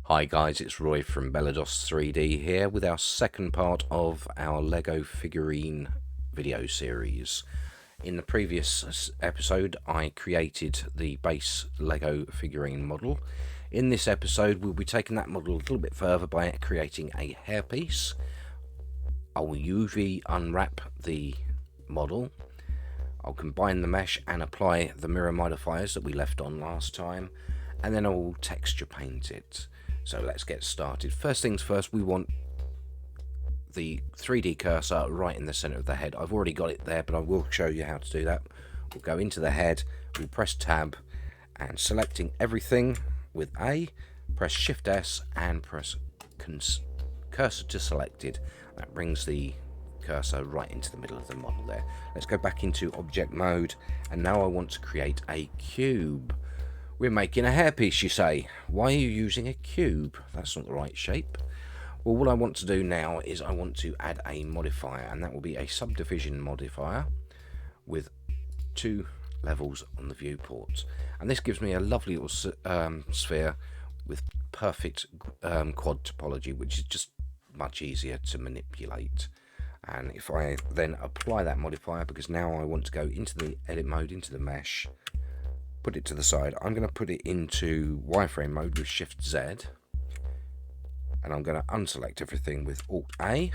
Hi guys, it's Roy from Bellados 3D here with our second part of our Lego figurine video series. In the previous episode I created the base Lego figurine model. In this episode we'll be taking that model a little bit further by creating a hairpiece. I will UV unwrap the model. I'll combine the mesh and apply the mirror modifiers that we left on last time, and then I will texture paint it. So let's get started. First things first, we want the 3D cursor right in the center of the head. I've already got it there, but I will show you how to do that. We'll go into the head, we'll press tab, and selecting everything with A, press Shift S and press cursor to selected. That brings the cursor right into the middle of the model there. Let's go back into object mode, and now I want to create a cube. We're making a hairpiece, you say. Why are you using a cube? That's not the right shape. Well, what I want to do now is I want to add a modifier, and that will be a subdivision modifier with 2 levels on the viewports. And this gives me a lovely little sphere with perfect quad topology, which is just much easier to manipulate. And if I then apply that modifier, because now I want to go into the edit mode, into the mesh, put it to the side, I'm going to put it into wireframe mode with Shift Z, and I'm going to unselect everything with Alt A,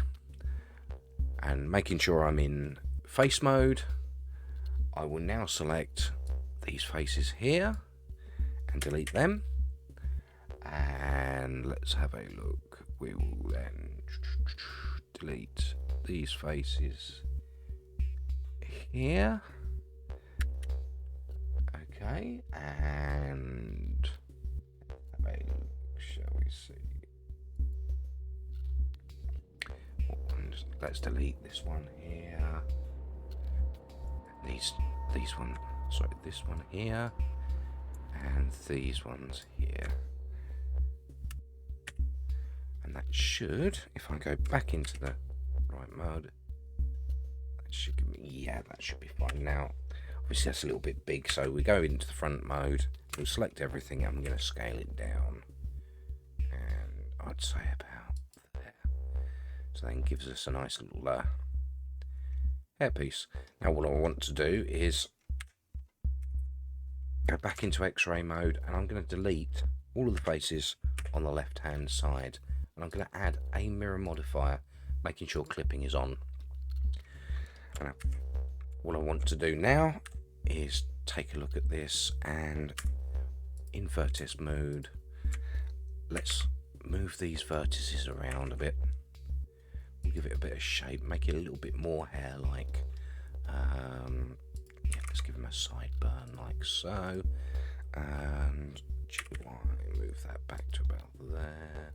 and making sure I'm in face mode, I will now select these faces here and delete them, and let's have a look. We will then delete these faces here. Okay, and shall we see what ones? Let's delete this one here. These one, sorry, this one here, and these ones here. And that should, if I go back into the right mode, that should give me, yeah, that should be fine now. Obviously that's a little bit big, so we go into the front mode, we'll select everything, and I'm going to scale it down, and I'd say about there. So then gives us a nice little hairpiece. Now what I want to do is go back into X-ray mode, and I'm going to delete all of the faces on the left hand side, and I'm going to add a mirror modifier, making sure clipping is on. And what I want to do now is take a look at this, and in vertex mode, let's move these vertices around a bit. We'll give it a bit of shape, make it a little bit more hair-like. Yeah, let's give him a sideburn like so, and move that back to about there.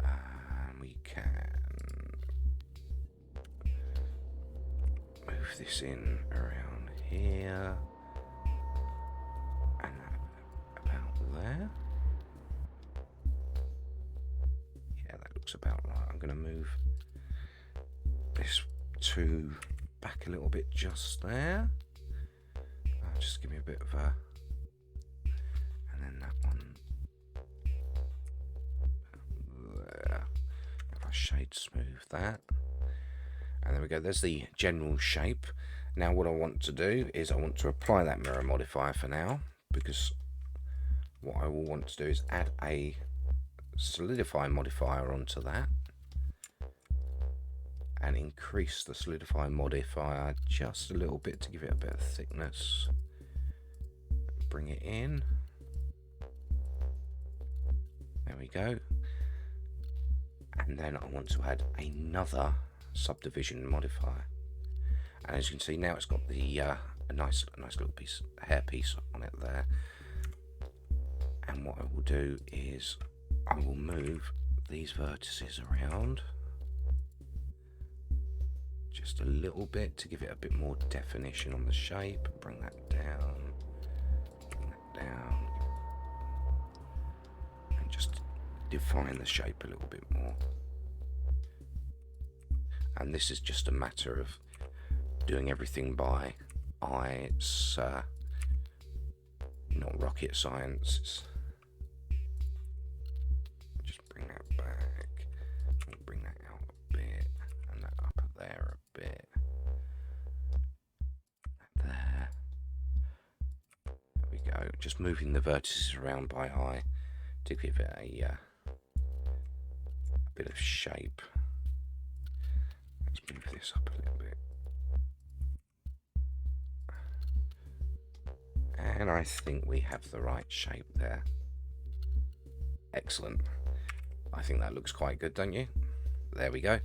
And we can move this in around here, and about there. Yeah, that looks about right. I'm going to move this 2 back a little bit just there. Just give me a bit of a, and then that one there. If I shade smooth that. And there we go, there's the general shape. Now what I want to do is I want to apply that mirror modifier for now, because what I will want to do is add a solidify modifier onto that, and increase the solidify modifier just a little bit to give it a bit of thickness. Bring it in. There we go. And then I want to add another subdivision modifier, and as you can see now it's got the a nice little piece, hairpiece on it there. And what I will do is I will move these vertices around just a little bit to give it a bit more definition on the shape. Bring that down, and just define the shape a little bit more. And this is just a matter of doing everything by eye. It's not rocket science. just moving the vertices around by eye to give it a bit of shape. Let's move this up a little bit. And I think we have the right shape there. Excellent. I think that looks quite good, don't you? There we go.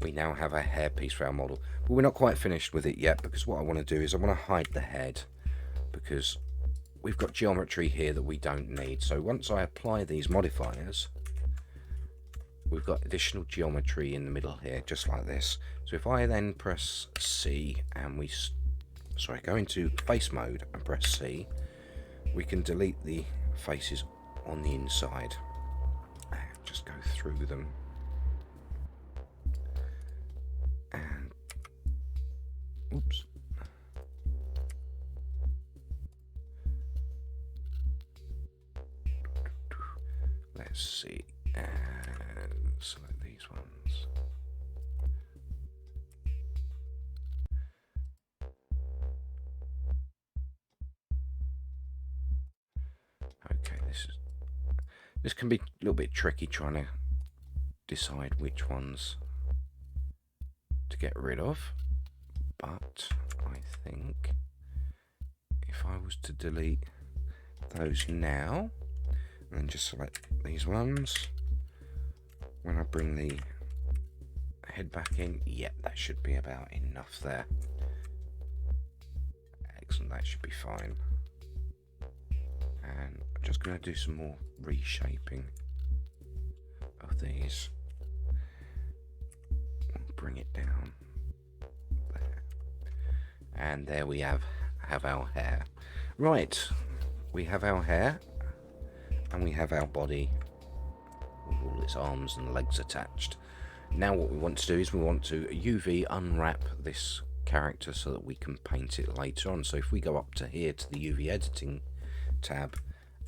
We now have a hairpiece for our model. But we're not quite finished with it yet, because what I want to do is I want to hide the head, because we've got geometry here that we don't need. So once I apply these modifiers, we've got additional geometry in the middle here, just like this. So if I then press C and go into face mode and press C, we can delete the faces on the inside and just go through them. And oops. Let's see, and select these ones. Okay, this can be a little bit tricky trying to decide which ones to get rid of, but I think if I was to delete those now and then just select these ones, when I bring the head back in, yep, that should be about enough there. Excellent, that should be fine. And I'm just going to do some more reshaping of these. Bring it down there, and there we have our hair. Right, we have our hair and we have our body with all its arms and legs attached. Now what we want to do is we want to UV unwrap this character so that we can paint it later on. So if we go up to here to the UV editing tab,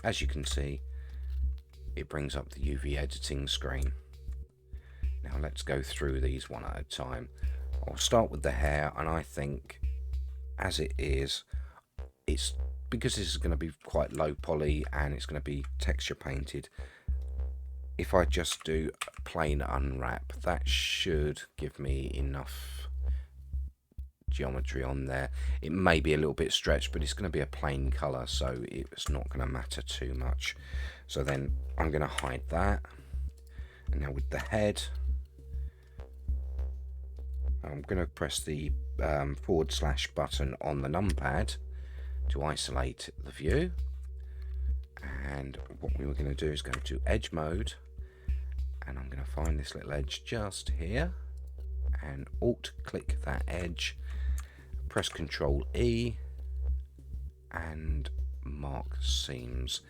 as you can see, it brings up the UV editing screen. Now let's go through these one at a time. I'll start with the hair, and I think as it is, it's because this is going to be quite low poly and it's going to be texture painted. If I just do plain unwrap, that should give me enough geometry on there. It may be a little bit stretched, but it's going to be a plain color, so it's not going to matter too much. So then I'm going to hide that, and now with the head, I'm going to press the / button on the numpad to isolate the view. And what we were going to do is go to edge mode, and I'm going to find this little edge just here and alt click that edge, press Ctrl E and mark seams.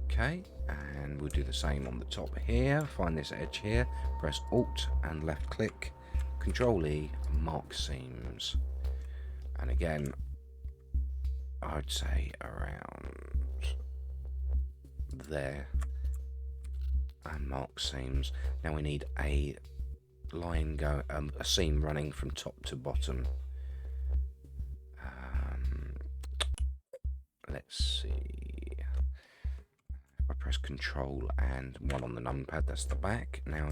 Okay, and we'll do the same on the top here. Find this edge here, press alt and left click, Ctrl E, mark seams. And again, I'd say around there, and mark seams. Now we need a line a seam running from top to bottom. Let's see. If I press Control and 1 on the numpad, that's the back. Now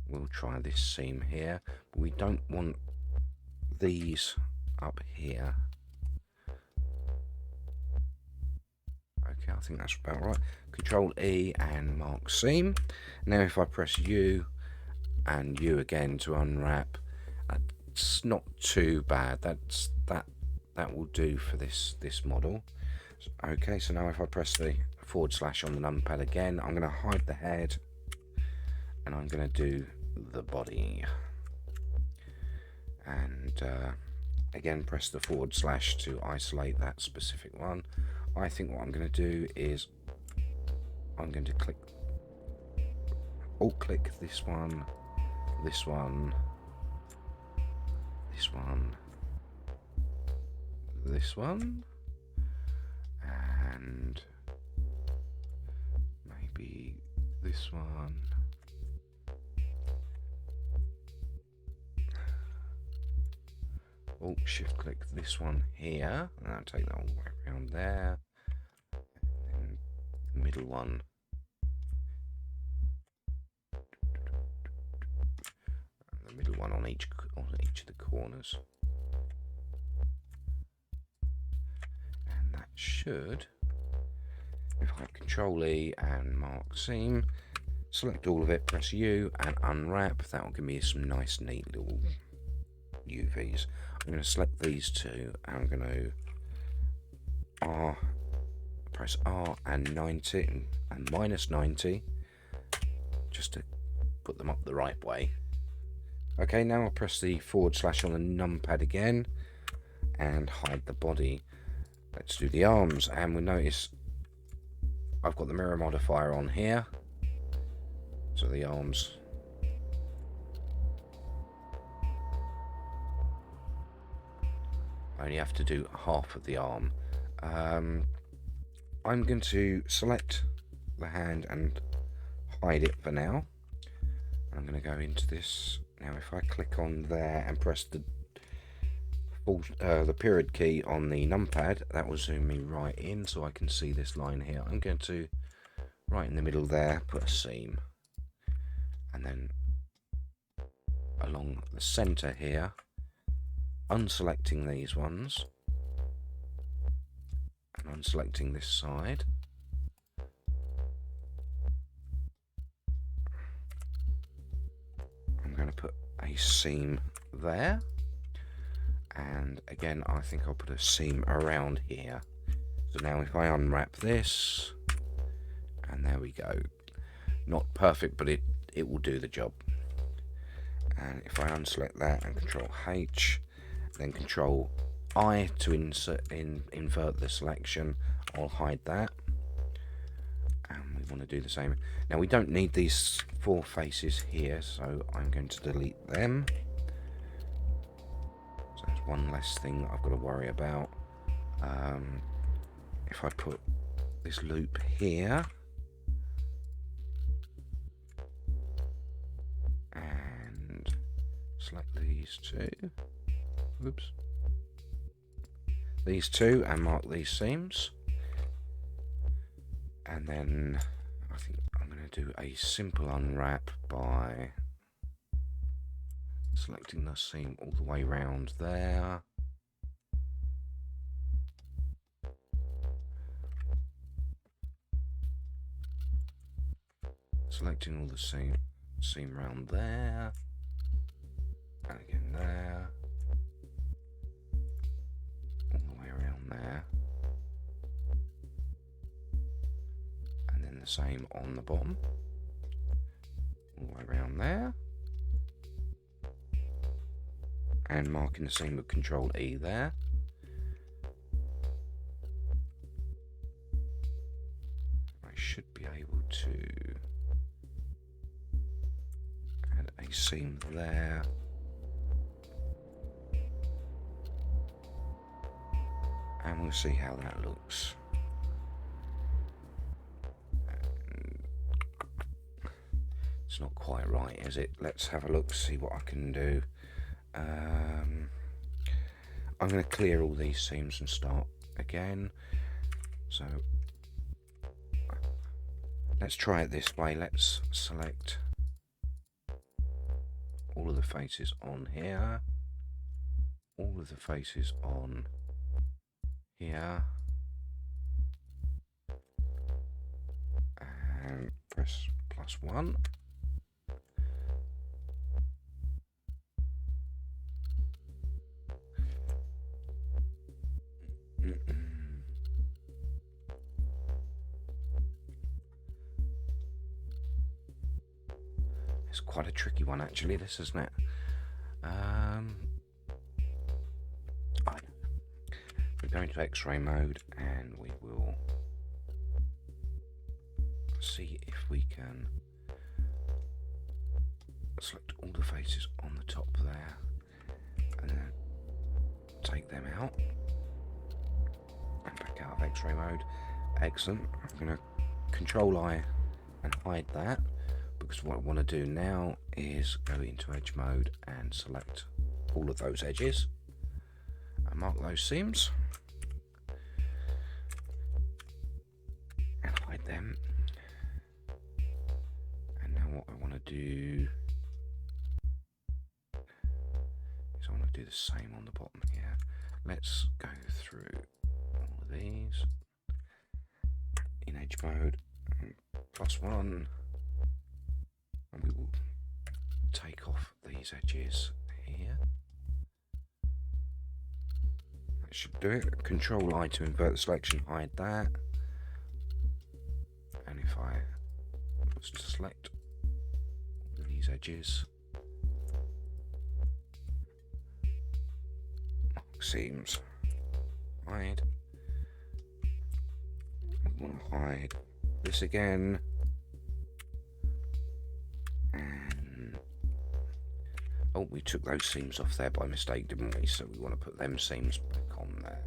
we'll try this seam here. But we don't want these up here. Okay, I think that's about right. Control E and mark seam. Now if I press U and U again to unwrap, it's not too bad. That will do for this model. Okay, so now if I press the / on the numpad again, I'm going to hide the head and I'm going to do the body. And again, press the / to isolate that specific one. I think what I'm going to do is I'm going to alt click this one, this one, this one, this one, and maybe this one. Oh, shift click this one here, and I'll take that all the way around there. And the middle one. And the middle one on each of the corners. And that should, if I Control E and mark seam, select all of it, press U and unwrap, that will give me some nice neat little UVs. I'm going to select these two, and I'm going to press R and 90 and minus 90 just to put them up the right way. Okay, now I'll press the / on the numpad again and hide the body. Let's do the arms, and we'll notice I've got the mirror modifier on here, so the arms I only have to do half of the arm. I'm going to select the hand and hide it for now. I'm going to go into this now. If I click on there and press the period key on the numpad, that will zoom me right in so I can see this line here. I'm going to, right in the middle there, put a seam, and then along the center here, unselecting these ones and unselecting this side, I'm going to put a seam there, and again I think I'll put a seam around here. So now if I unwrap this, and there we go, not perfect, but it will do the job. And if I unselect that and Control H, then Control I to invert the selection, I'll hide that, and we want to do the same. Now we don't need these 4 faces here, so I'm going to delete them. So there's one less thing that I've got to worry about. If I put this loop here, and select these two, oops, these two, and mark these seams, and then I think I'm going to do a simple unwrap by selecting the seam all the way around there, selecting all the seam around there, and again there, all the way around there, and then the same on the bottom, all the way around there, and marking the seam with Control E there. I should be able to add a seam there, and we'll see how that looks. It's not quite right, is it? Let's have a look, see what I can do. I'm going to clear all these seams and start again. So let's try it this way. Let's select all of the faces on here, all of the faces on here, and press +1. It's quite a tricky one actually, this, isn't it? We're going to X-ray mode, and we will see if we can select all the faces on the top there, and then take them out and back out of X-ray mode. Excellent. I'm going to Control I and hide that, because what I want to do now is go into edge mode and select all of those edges. mark those seams and hide them. And now what I want to do is I want to do the same on the bottom here. Let's go through all of these in edge mode, +1, and we will take off these edges here. That should do it. Control I to invert the selection, hide that. And if I was to select these edges, mark seams, hide. I want to hide this again. And oh, we took those seams off there by mistake, didn't we? So we want to put them seams back on there.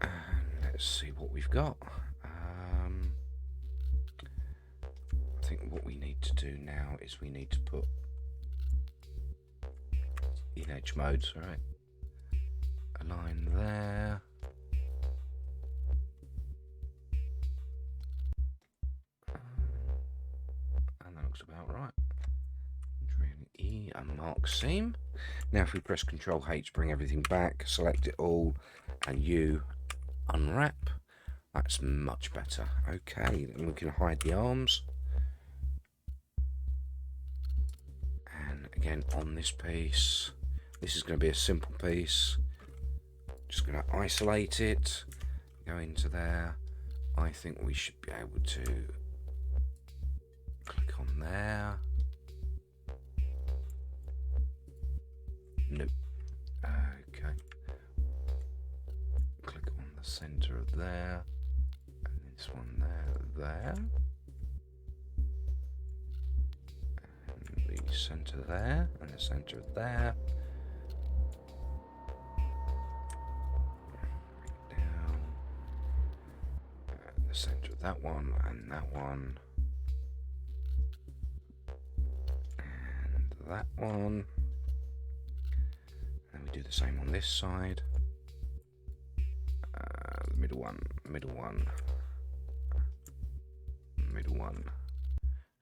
And let's see what we've got. I think what we need to do now is we need to put in edge modes, right? A line there. And that looks about right. E, unmark seam. Now if we press Control H, bring everything back, select it all, and U, unwrap. That's much better. Okay, then we can hide the arms. And again on this piece, this is going to be a simple piece. Just going to isolate it, go into there. I think we should be able to click on there. Nope. Okay. Click on the center of there, and this one there. And the center there, and the center of there. Down. The center of that one, and that one. And that one. And we do the same on this side. The middle one, middle one, middle one.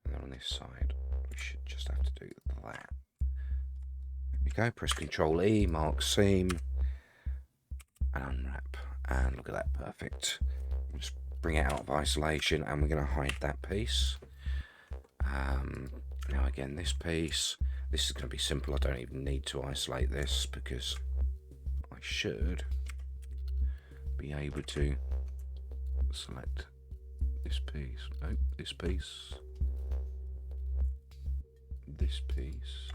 And then on this side, we should just have to do that. There we go. Press Control E, mark seam, and unwrap. And look at that, perfect. We'll just bring it out of isolation, and we're going to hide that piece. Now again, this piece. This is going to be simple. I don't even need to isolate this because I should be able to select this piece. Nope, this piece. This piece.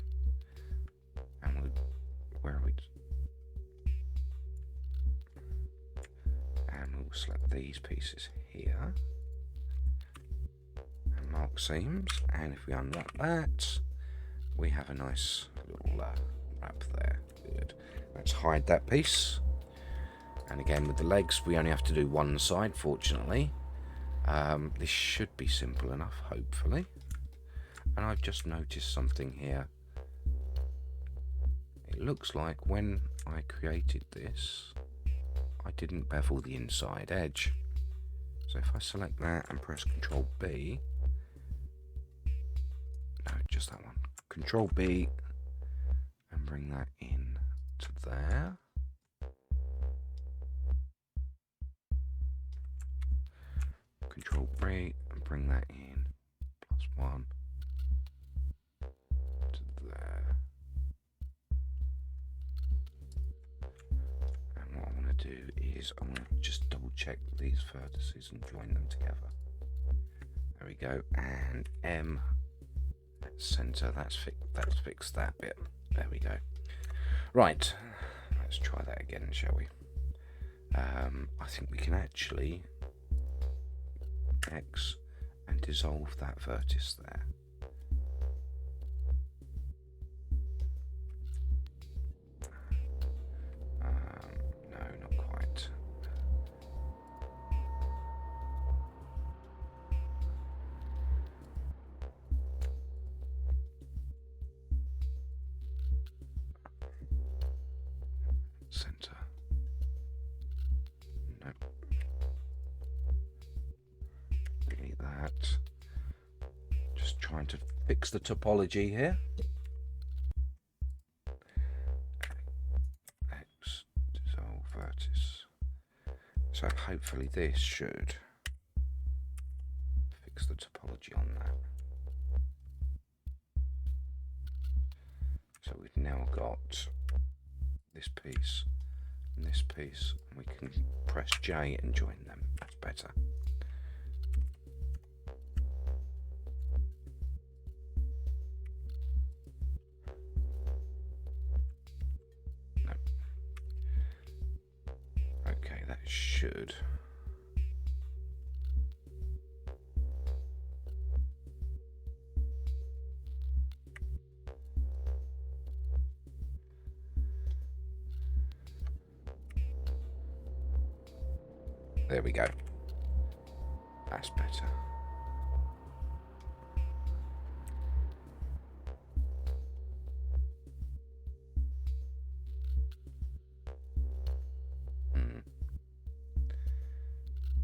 And where are we? And we'll select these pieces here. And mark seams. And if we unwrap that, we have a nice little wrap there. Good. Let's hide that piece. And again with the legs, we only have to do one side, fortunately. This should be simple enough, hopefully. And I've just noticed something here. It looks like when I created this, I didn't bevel the inside edge. So if I select that and press Control B, no, just that one. Control B and bring that in to there. Control B and bring that in +1 to there. And what I want to do is I want to just double check these vertices and join them together. There we go. And M. Center, that's fixed that bit. There we go. Right, let's try that again, shall we? I think we can actually X and dissolve that vertex there. No, not quite. center. No. Delete that. Just trying to fix the topology here. X, dissolve vertex. So hopefully this should fix the topology on that. So we've now got this piece and this piece, and we can press J and join them. That's better. No. Okay, that should. There we go. That's better.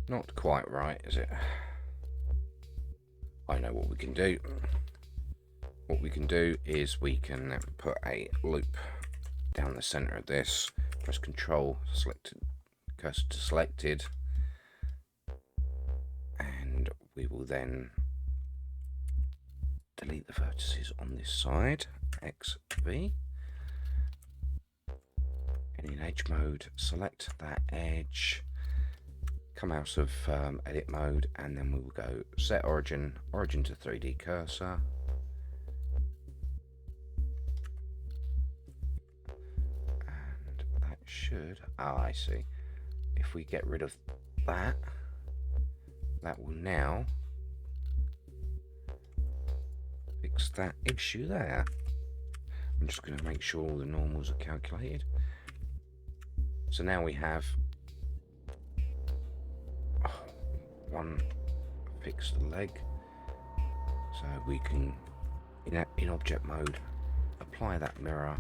Not quite right, is it? I know what we can do. What we can do is we can put a loop down the center of this, press Control, selected, cursor to selected, and we will then delete the vertices on this side, XV, and in edge mode select that edge, come out of edit mode, and then we will go set origin to 3D cursor, and that should, I see, if we get rid of that, that will now fix that issue there. I'm just going to make sure all the normals are calculated. So now we have one fix the leg, so we can in object mode apply that mirror,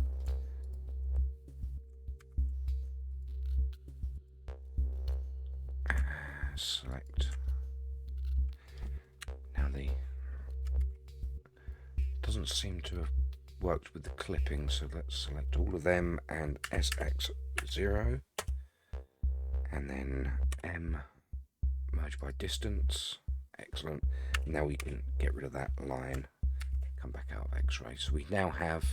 select. Now the doesn't seem to have worked with the clipping, so let's select all of them and SX0, and then M merge by distance. Excellent. Now we can get rid of that line, come back out of X-ray. So we now have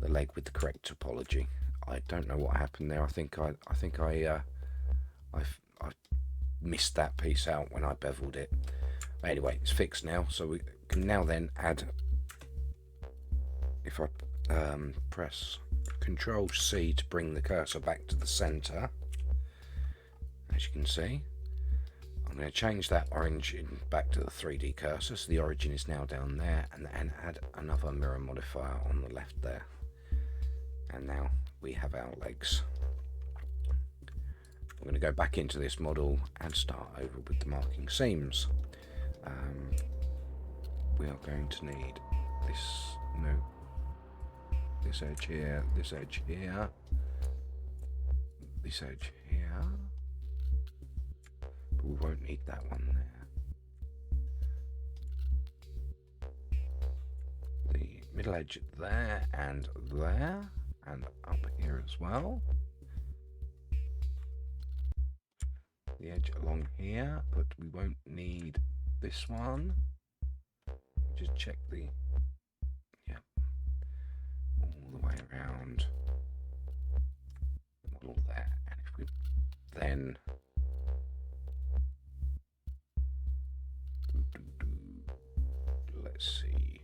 the leg with the correct topology. I don't know what happened there. I think I missed that piece out when I beveled it. Anyway, it's fixed now, so we can now then add, if I press Control C to bring the cursor back to the center, as you can see, I'm going to change that origin back to the 3D cursor, so the origin is now down there, and add another mirror modifier on the left there. And now we have our legs. I'm going to go back into this model and start over with the marking seams. We are going to need this edge here, this edge here, this edge here, but we won't need that one there. The middle edge there, and up here as well. The edge along here, but we won't need this one. Just check the, yeah, all the way around the model there. And if we then let's see,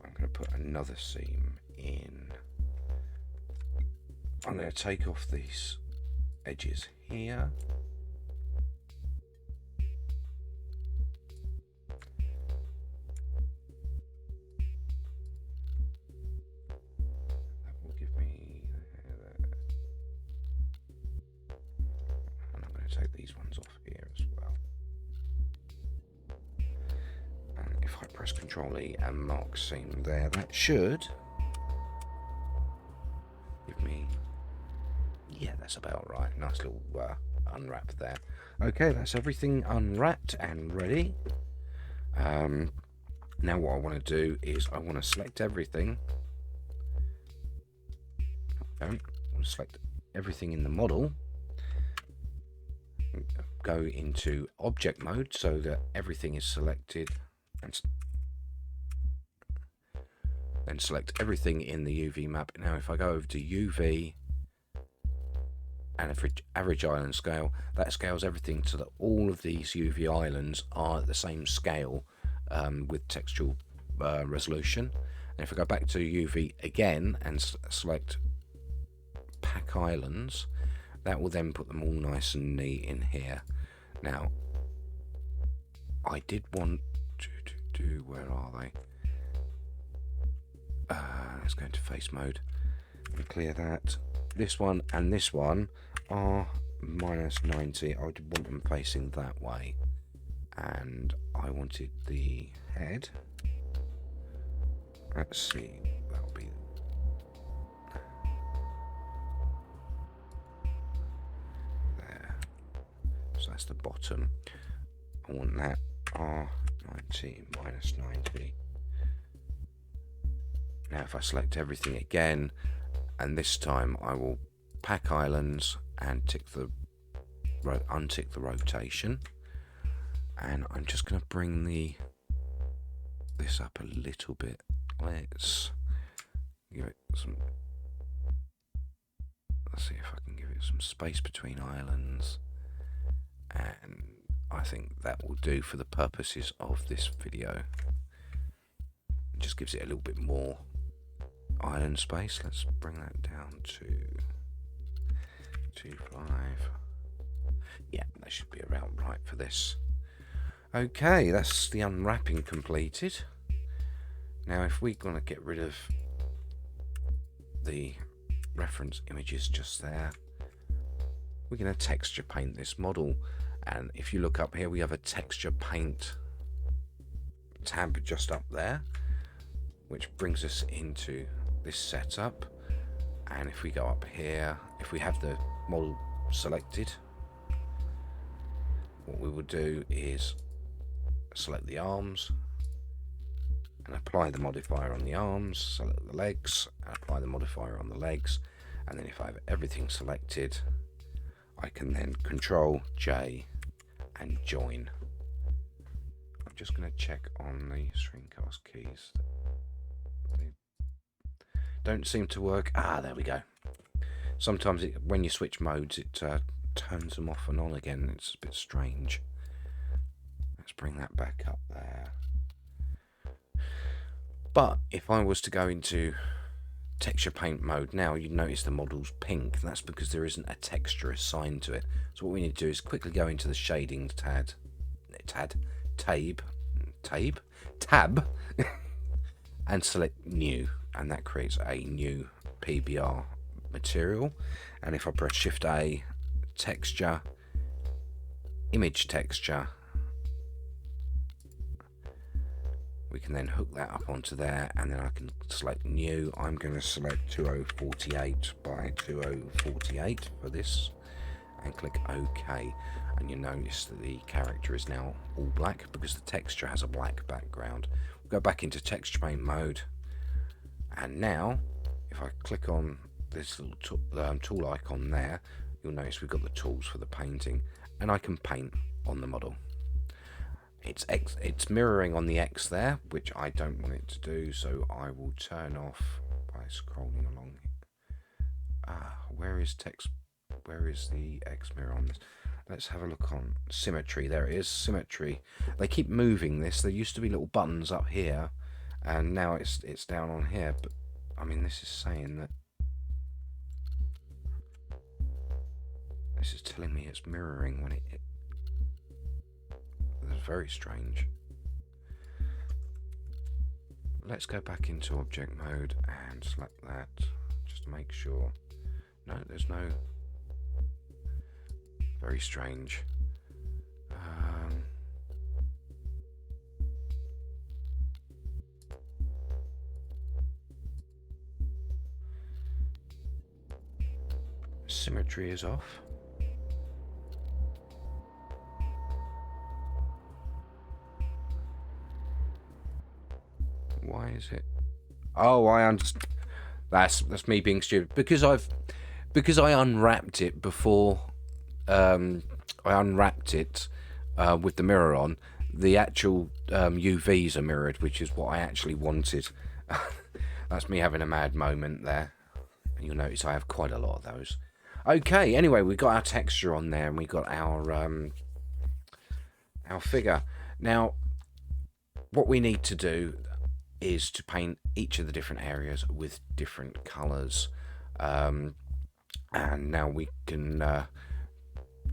I'm going to put another seam in. I'm going to take off these edges here. Take these ones off here as well, and if I press Control E and mark seam there, that should give me Yeah, that's about right. Nice little unwrap there. Okay, that's everything unwrapped and ready. Now what I want to do is I want to select everything. I want to select everything in the model. Go into object mode so that everything is selected, and then select everything in the UV map. Now if I go over to UV and average island scale, that scales everything so that all of these UV islands are at the same scale with textual resolution. And if I go back to UV again and select pack islands, that will then put them all nice and neat in here. Now I did want to do, where are they? Let's go into face mode and clear that. This one and this one are -90. I would want them facing that way, and I wanted the head. Let's see, that'll be there. So that's the bottom. I want that R90 -90. Now if I select everything again, and this time I will pack islands and untick the rotation, and I'm just going to bring this up a little bit. Let's give it some. Let's see if I can give it some space between islands, and I think that will do for the purposes of this video. It just gives it a little bit more island space. Let's bring that down to 2.5. Yeah, that should be around right for this. Okay, that's the unwrapping completed. Now if we're going to get rid of the reference images just there, we're going to texture paint this model, and if you look up here we have a texture paint tab just up there, which brings us into this setup. And if we go up here, if we have the model selected, what we will do is select the arms and apply the modifier on the arms, select the legs and apply the modifier on the legs, and then if I have everything selected, I can then Control J and join. I'm just going to check on the screencast keys. They don't seem to work. There we go. Sometimes when you switch modes, it turns them off and on again. It's a bit strange. Let's bring that back up there. But if I was to go into texture paint mode now, you'd notice the model's pink. That's because there isn't a texture assigned to it. So what we need to do is quickly go into the shading tab and select new, and that creates a new PBR material. And if I press Shift A, texture, image texture, we can then hook that up onto there, and then I can select new. I'm going to select 2048 by 2048 for this and click OK, and you notice that the character is now all black because the texture has a black background. We'll go back into texture paint mode, and now if I click on this little tool icon there, you'll notice we've got the tools for the painting, and I can paint on the model. It's mirroring on the X there, which I don't want it to do, so I will turn off by scrolling along. Where is the X mirror on this? Let's have a look on symmetry. There it is, symmetry. They keep moving this. There used to be little buttons up here, and now it's down on here. But I mean, this is saying that this is telling me it's mirroring when it that's very strange. Let's go back into object mode and select that just to make sure. No, there's no. Very strange. symmetry is off. Why is it? Oh, I understand. That's me being stupid, because I unwrapped it before. I unwrapped it with the mirror on. The actual UVs are mirrored, which is what I actually wanted. That's me having a mad moment there. And you'll notice I have quite a lot of those. Okay, anyway, we got our texture on there, and we got our figure. Now, what we need to do is to paint each of the different areas with different colours. And now we can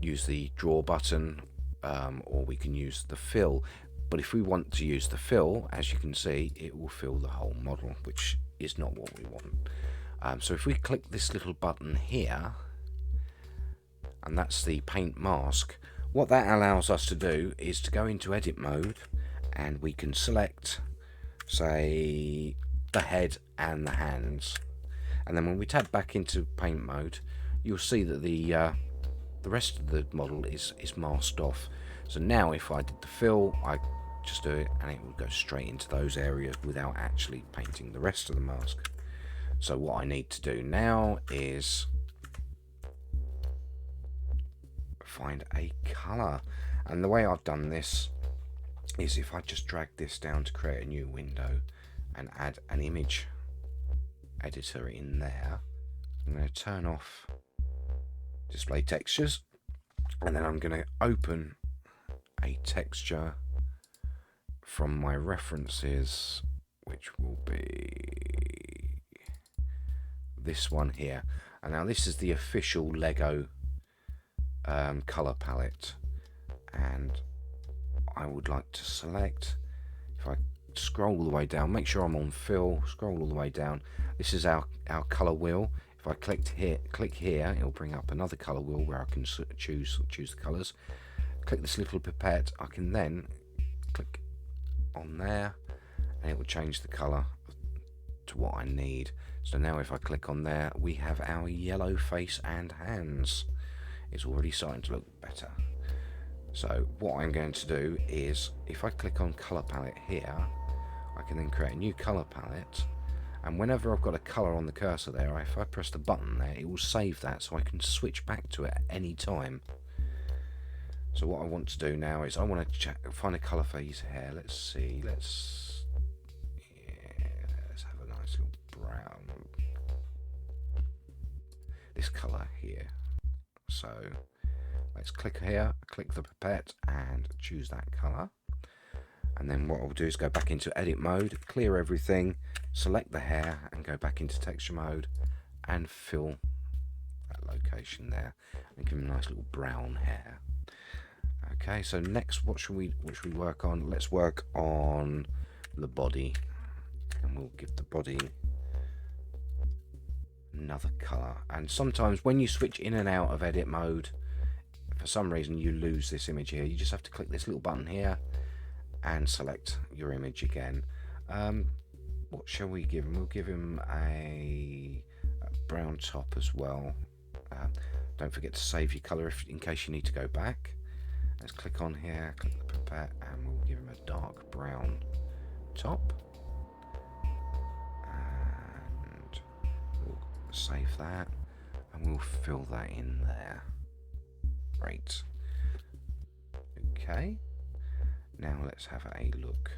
use the draw button, or we can use the fill. But if we want to use the fill, as you can see, it will fill the whole model, which is not what we want. So if we click this little button here, and that's the paint mask, what that allows us to do is to go into edit mode, and we can select, say, the head and the hands. And then when we tab back into paint mode, you'll see that the rest of the model is masked off. So now if I did the fill, I just do it and it would go straight into those areas without actually painting the rest of the mask. So what I need to do now is find a colour. And the way I've done this is if I just drag this down to create a new window and add an image editor in there, I'm going to turn off display textures, and then I'm going to open a texture from my references, which will be this one here. And now this is the official Lego color palette, and I would like to select, if I scroll all the way down, make sure I'm on fill, scroll all the way down, this is our color wheel. If I click here, it'll bring up another color wheel where I can choose the colors. Click this little pipette, I can then click on there, and it will change the color to what I need. So now if I click on there, we have our yellow face and hands. It's already starting to look better. So what I'm going to do is, if I click on color palette here, I can then create a new color palette, and whenever I've got a color on the cursor there, if I press the button there, it will save that so I can switch back to it at any time. So what I want to do now is I want to find a color for his hair. Let's see, let's have a nice little brown, this color here. So let's click here, click the pipette and choose that color. And then what I'll do is go back into edit mode, clear everything, select the hair and go back into texture mode and fill that location there and give him a nice little brown hair. Okay, so next what should we work on? Let's work on the body, and we'll give the body another color. And sometimes when you switch in and out of edit mode, for some reason you lose this image here. You just have to click this little button here and select your image again. What shall we give him? We'll give him a brown top as well. Don't forget to save your color in case you need to go back. Let's click on here, click the pipette, and we'll give him a dark brown top. And we'll save that, and we'll fill that in there. Great. Okay. Now let's have a look.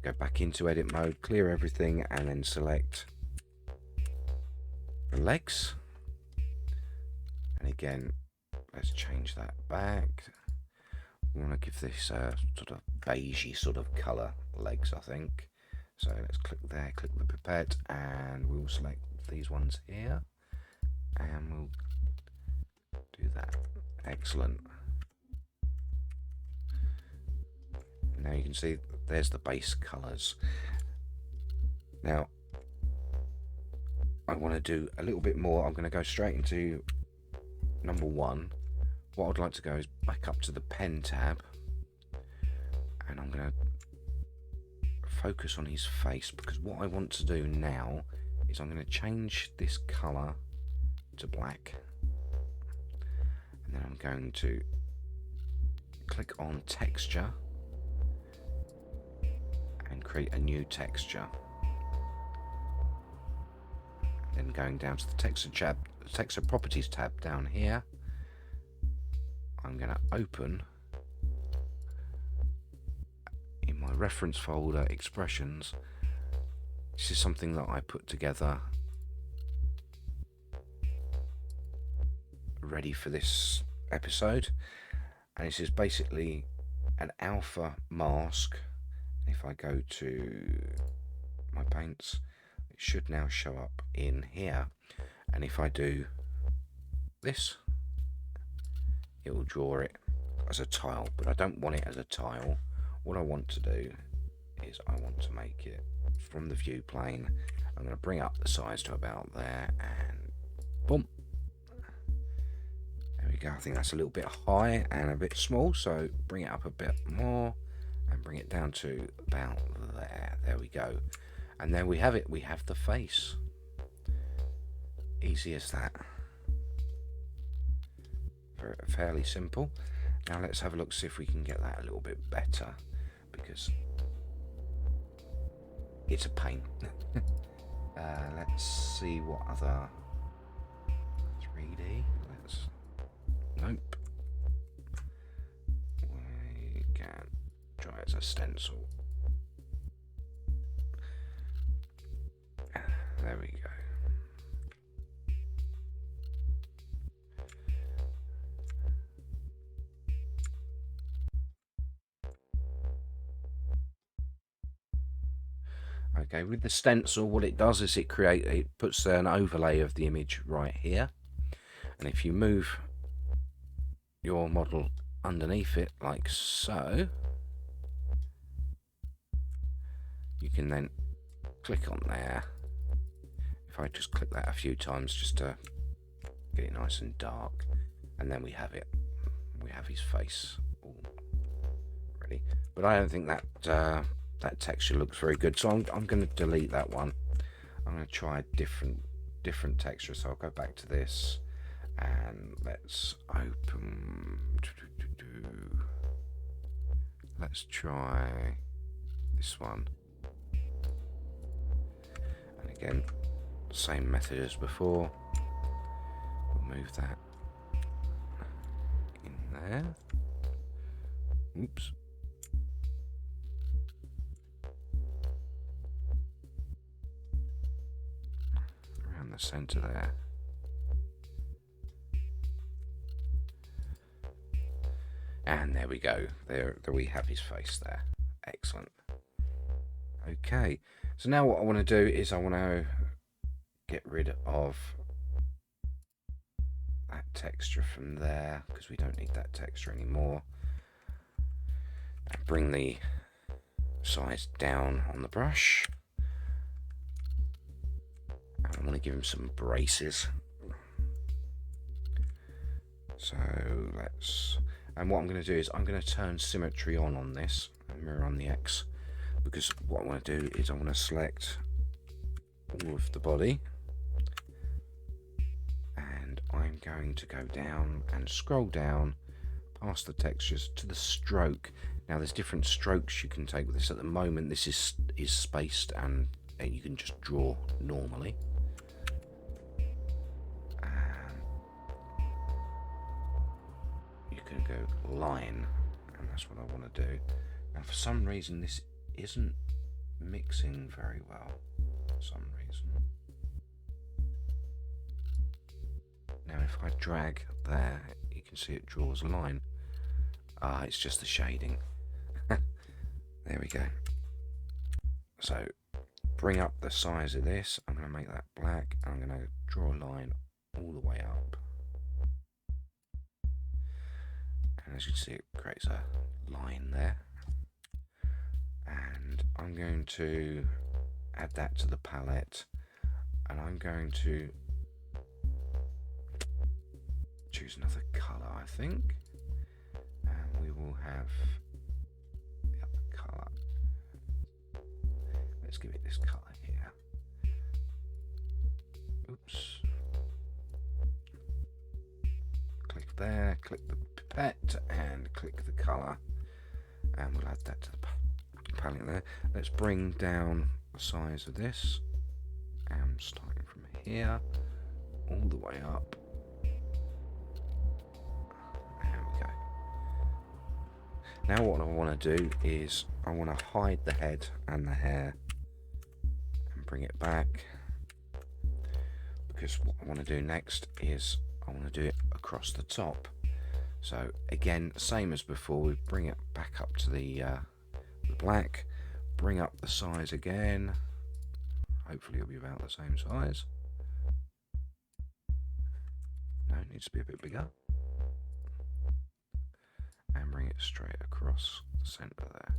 Go back into edit mode, clear everything, and then select the legs. And again, let's change that back. We want to give this sort of beigey sort of colour legs, I think. So let's click there, click the pipette, and we'll select these ones here, and we'll do that. Excellent. Now you can see there's the base colours. Now I want to do a little bit more. I'm going to go straight into number one. What I'd like to go is back up to the pen tab, and I'm going to focus on his face, because what I want to do now is I'm going to change this colour to black, and then I'm going to click on texture and create a new texture. Then going down to the texture properties tab down here, I'm going to open in my reference folder expressions. This is something that I put together ready for this episode, and this is basically an alpha mask. If I go to my paints, it should now show up in here, and if I do this, it will draw it as a tile, but I don't want it as a tile. What I want to do is I want to make it from the view plane. I'm going to bring up the size to about there, and boom, there we go. I think that's a little bit high and a bit small, so bring it up a bit more and bring it down to about there we go. And there we have it, we have the face. Easy as that. Fairly simple. Now let's have a look, see if we can get that a little bit better, because it's a pain. Let's see what other 3D. Nope. We can try it as a stencil. There we go. Okay, with the stencil, what it does is it puts an overlay of the image right here, and if you move your model underneath it like so, you can then click on there. If I just click that a few times just to get it nice and dark, and then we have it. We have his face all ready. But I don't think that that texture looks very good, so I'm going to delete that one. I'm going to try a different texture. So I'll go back to this, and let's open. Let's try this one. And again, same method as before. We'll move that in there. Oops. Around the center there. And there we go. There we have his face there. Excellent. Okay, so now what I want to do is I want to get rid of that texture from there, because we don't need that texture anymore. And bring the size down on the brush. And I want to give him some braces. So let's... And what I'm going to do is I'm going to turn symmetry on this, and mirror on the X, because what I want to do is I want to select all of the body, and I'm going to go down and scroll down past the textures to the stroke. Now there's different strokes you can take with this. At the moment this is spaced, and you can just draw normally. Can go line, and that's what I want to do. And for some reason this isn't mixing very well. For some reason. Now if I drag there, you can see it draws a line. It's just the shading. There we go. So bring up the size of this. I'm going to make that black, and I'm going to draw a line all the way up. And as you can see, it creates a line there. And I'm going to add that to the palette, and I'm going to choose another colour, I think, and we will have the other colour. Let's give it this colour here. there, click the pipette and click the colour, and we'll add that to the palette there. Let's bring down the size of this, and starting from here all the way up. There we go. Now what I want to do is I want to hide the head and the hair and bring it back, because what I want to do next is I want to do it across the top. So again, same as before, we bring it back up to the black, bring up the size again, hopefully it'll be about the same size. No, it needs to be a bit bigger, and bring it straight across the centre there.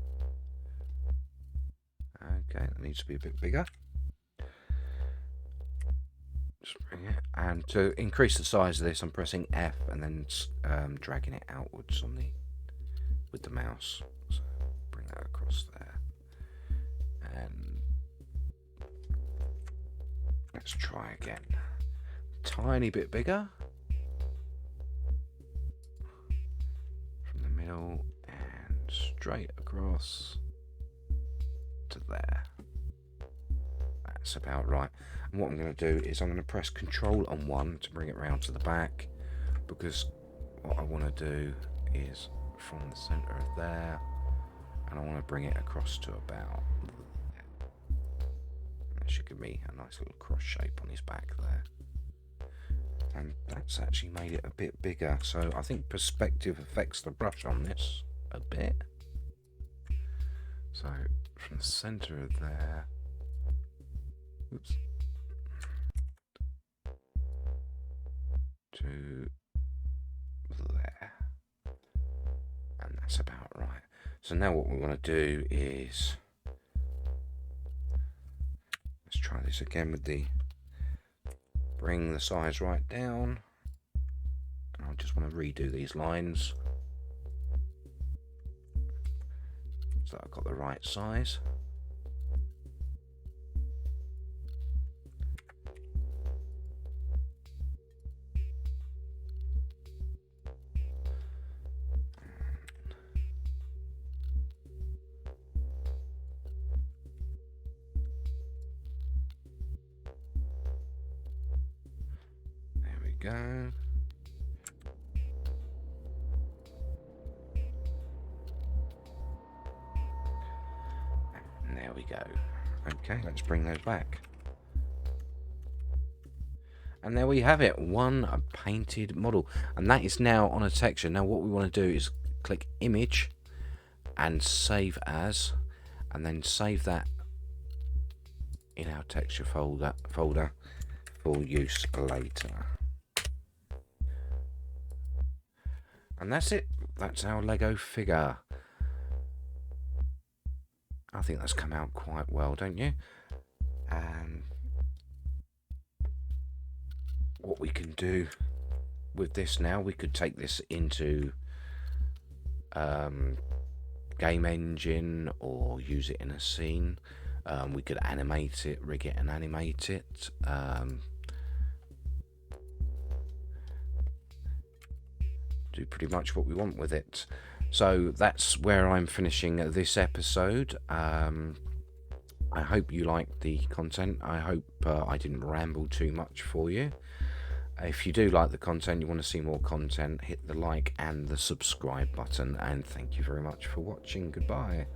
Okay, that needs to be a bit bigger. Just bring it, and to increase the size of this, I'm pressing F and then dragging it outwards on with the mouse. So bring that across there, and let's try again. Tiny bit bigger from the middle and straight across to there. That's about right. And what I'm going to do is I'm going to press Control and 1 to bring it round to the back, because what I want to do is from the centre of there, and I want to bring it across to about there. That should give me a nice little cross shape on his back there. And that's actually made it a bit bigger, so I think perspective affects the brush on this a bit. So from the centre of there, oops, to there, and that's about right. So now what we want to do is, let's try this again with the, bring the size right down, and I just want to redo these lines so I've got the right size. Go. And there we go. Okay, let's bring those back. And there we have it, one painted model. And that is now on a texture. Now what we want to do is click Image and Save As, and then save that in our texture folder for use later. And that's it. That's our Lego figure. I think that's come out quite well, don't you? And what we can do with this now, we could take this into game engine or use it in a scene. We could animate it, rig it and animate it. Do pretty much what we want with it. So that's where I'm finishing this episode. I hope you liked the content. I hope I didn't ramble too much for you. If you do like the content, you want to see more content, hit the like and the subscribe button, and thank you very much for watching. Goodbye.